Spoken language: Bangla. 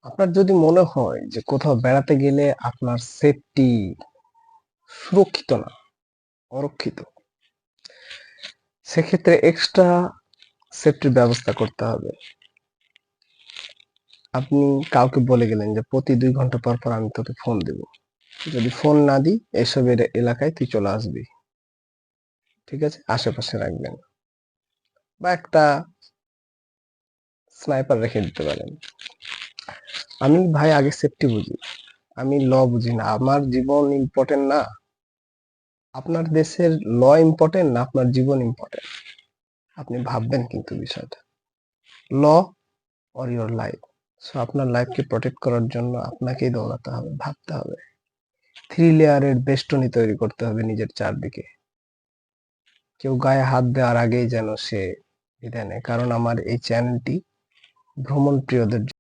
আপনার যদি মনে হয় যে কোথাও বেড়াতে গেলে আপনার সেফটি সুরক্ষিত না, অরক্ষিত, সেক্ষেত্রে এক্সট্রা সেফটির ব্যবস্থা করতে হবে। আপনি কাউকে বলে গেলেন যে প্রতি ২ ঘন্টা পর পর আমি তোকে ফোন দিব। যদি ফোন না দিই এসবের এলাকায় তুই চলে আসবি। ঠিক আছে? আশেপাশে রাখবেন। বা একটা স্নাইপার রেখে দিতে পারেন। আমি ভাই আগে সেফটি বুঝি। আমি ল বুঝি না। আমার জীবন ইম্পর্টেন্ট না। আপনার দেশের ল ইম্পর্টেন্ট না আপনার জীবন ইম্পর্টেন্ট? আপনি ভাববেন কিন্তু বিষয়টা। Law or your life. So আপনার লাইফকে প্রটেক্ট করার জন্য আপনাকেই দৌড়াতে হবে, ভাবতে হবে। 3 লেয়ারের বেষ্টনী তৈরি করতে হবে নিজের চারদিকে। কেউ গায়ে হাত দেওয়ার আগেই যেন সে বিদায় নেয়। কারণ আমার এই চ্যানেলটি ভ্রমণ প্রিয়দের